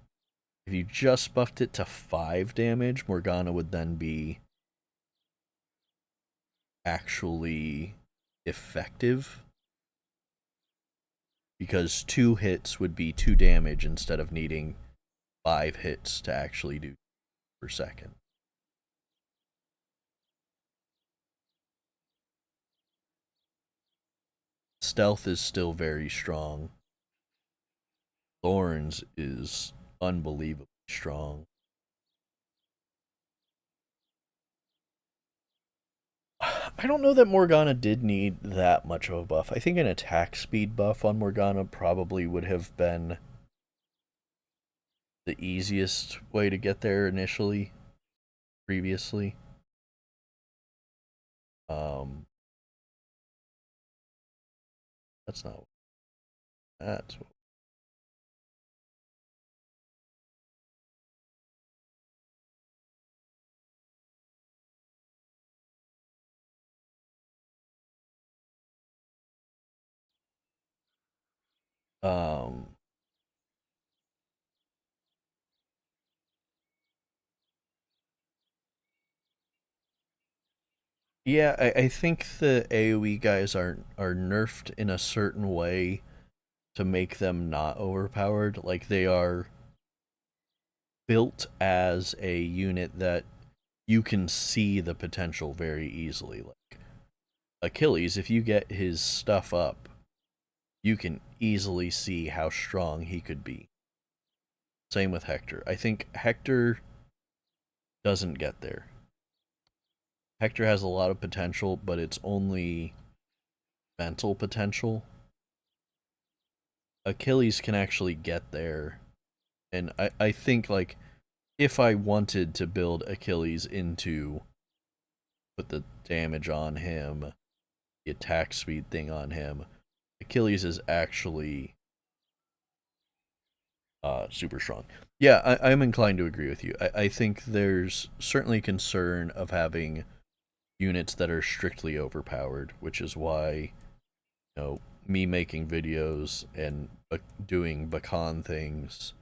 If you just buffed it to 5 damage, Morgana would then be actually effective. Because 2 hits would be 2 damage instead of needing 5 hits to actually do per second. Stealth is still very strong. Thorns is unbelievably strong. I don't know that Morgana did need that much of a buff. I think an attack speed buff on Morgana probably would have been the easiest way to get there initially, previously. Um, that's not. That's Um, yeah, I think the AoE guys are nerfed in a certain way to make them not overpowered. Like they are built as a unit that you can see the potential very easily. Like Achilles, if you get his stuff up, you can easily see how strong he could be. Same with Hector. I think Hector doesn't get there. Hector has a lot of potential, but it's only mental potential. Achilles can actually get there. And I think like if I wanted to build Achilles into put the damage on him, the attack speed thing on him, Achilles is actually super strong. Yeah, I'm inclined to agree with you. I think there's certainly concern of having units that are strictly overpowered, which is why, you know, me making videos and doing Bakan things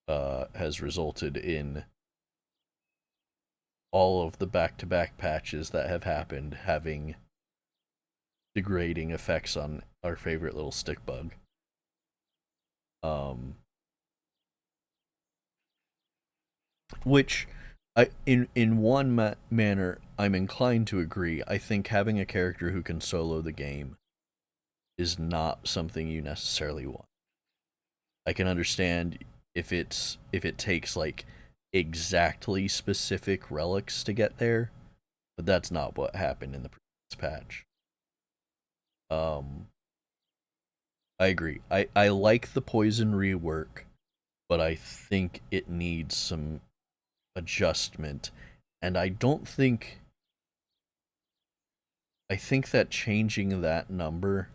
has resulted in all of the back-to-back patches that have happened having degrading effects on our favorite little stick bug. Um, which in one manner I'm inclined to agree. I think having a character who can solo the game is not something you necessarily want. I can understand if it takes like exactly specific relics to get there, but that's not what happened in the previous patch. Um, I agree. I like the poison rework, but I think it needs some adjustment, and I think that changing that number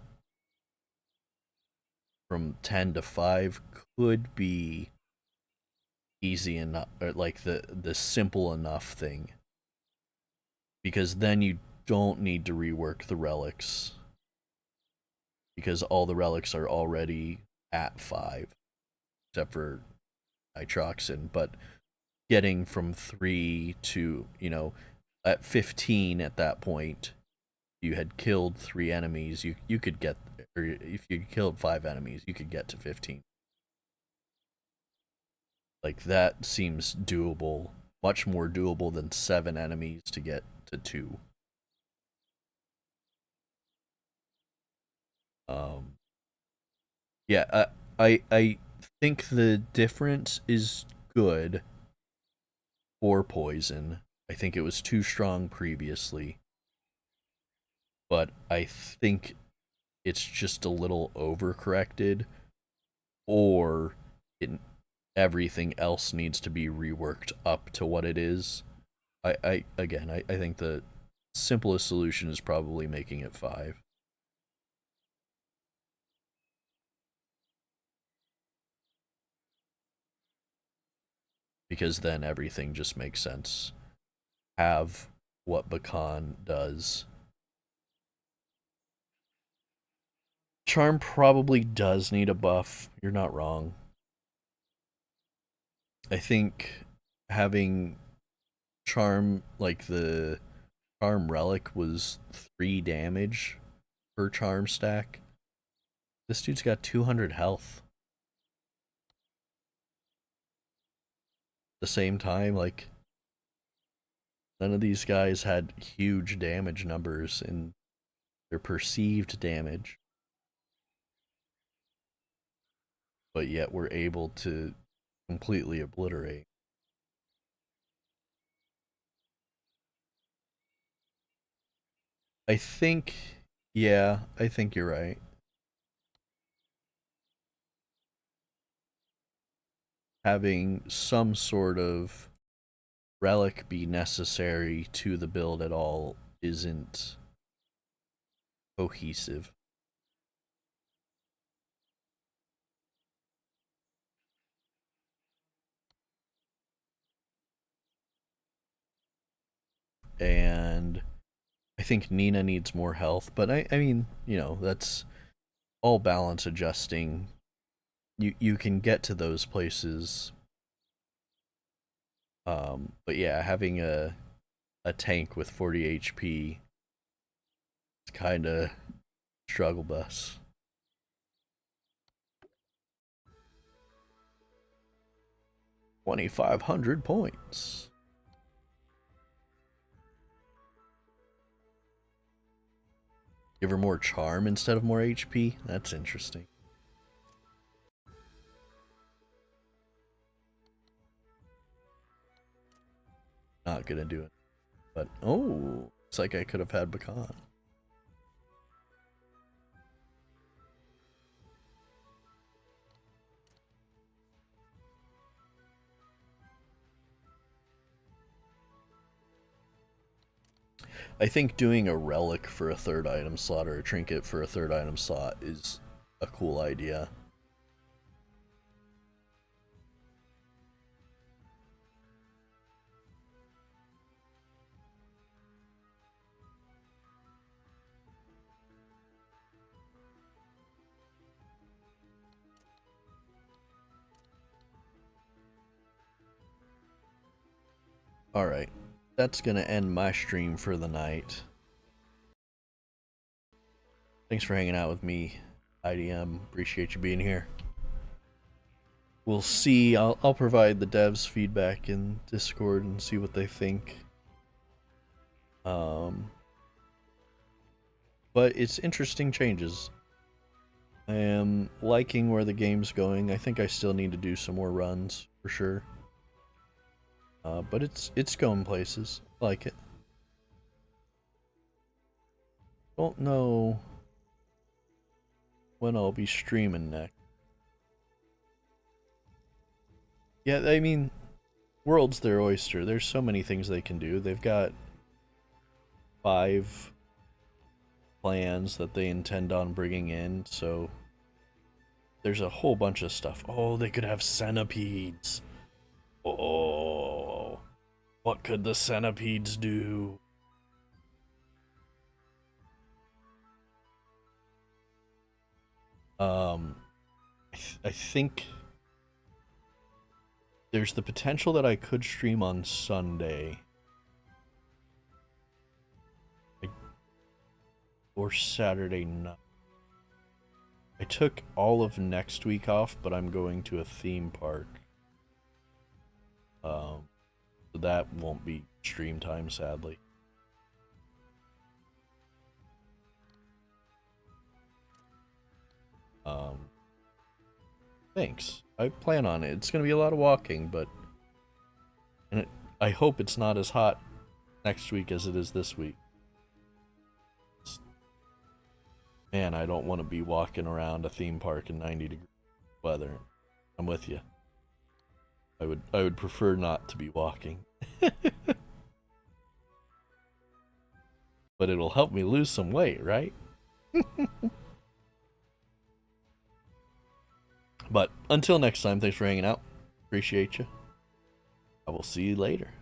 from 10 to 5 could be easy enough, or like the simple enough thing, because then you don't need to rework the relics because all the relics are already at 5 except for nitroxin. But getting from 3 to, you know, at 15 at that point, you had killed 3 enemies, you could get, or if you killed 5 enemies, you could get to 15. Like that seems doable, much more doable than 7 enemies to get to 2. Um, yeah, I think the difference is good for poison. I think it was too strong previously, but I think it's just a little overcorrected, or it, everything else needs to be reworked up to what it is. I think the simplest solution is probably making it 5. Because then everything just makes sense. Have what Bakan does. Charm probably does need a buff. You're not wrong. I think having Charm, like the Charm Relic, was 3 damage per Charm stack. This dude's got 200 health. At the same time, like, none of these guys had huge damage numbers in their perceived damage, but yet were able to completely obliterate. I think, yeah, I think you're right. Having some sort of relic be necessary to the build at all isn't cohesive. And I think Nina needs more health, but I mean, you know, that's all balance adjusting. you can get to those places. But yeah, having a tank with 40 HP is kind of struggle bus. 2,500 points. Give her more charm instead of more HP? That's interesting. Not gonna do it. But, oh, looks like I could have had Bacan. I think doing a relic for a third item slot or a trinket for a third item slot is a cool idea. Alright, that's gonna end my stream for the night. Thanks for hanging out with me, IDM. Appreciate you being here. We'll see. I'll provide the devs feedback in Discord and see what they think. But it's interesting changes. I am liking where the game's going. I think I still need to do some more runs for sure. But it's going places. I like it. Don't know when I'll be streaming next. Yeah, I mean, world's their oyster. There's so many things they can do. They've got 5 plans that they intend on bringing in, so there's a whole bunch of stuff. Oh, they could have centipedes. Oh, what could the centipedes do? I think there's the potential that I could stream on Sunday. Or Saturday night. I took all of next week off, but I'm going to a theme park. So that won't be stream time, sadly. Thanks. I plan on it. It's going to be a lot of walking, but I hope it's not as hot next week as it is this week. Man, I don't want to be walking around a theme park in 90-degree weather. I'm with you. I would prefer not to be walking. But it'll help me lose some weight, right? But until next time, thanks for hanging out. Appreciate you. I will see you later.